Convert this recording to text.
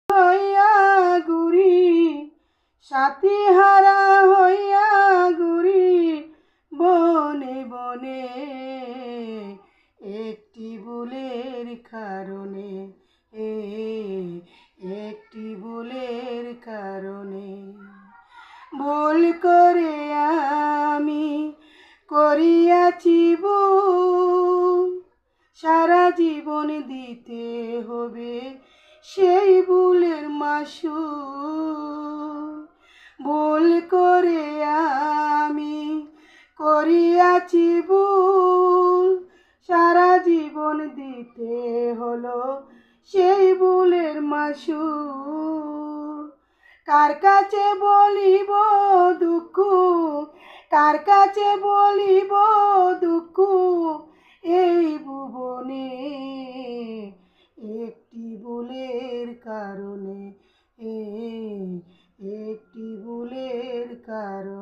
হইয়া ঘুরি, সাথী হারা হইয়া ঘুরি বনে বনে, একটি ভুলের কারণে, একটি ভুলের কারণে। ভুল করে আমি করিয়াছি ভুল, সারা জীবন দিতে হবে সেই ভুলের মাসুল। ভুল করে আমি করিয়াছি ভুল, সারা জীবন দিতে হলো সেই ভুলের মাসুল। কার কাছে বলিব দুঃখ, কার কাছে বলিব দুঃখ, এই ভুবনে একটি ভুলের কারণে, একটি ভুলের কারণে।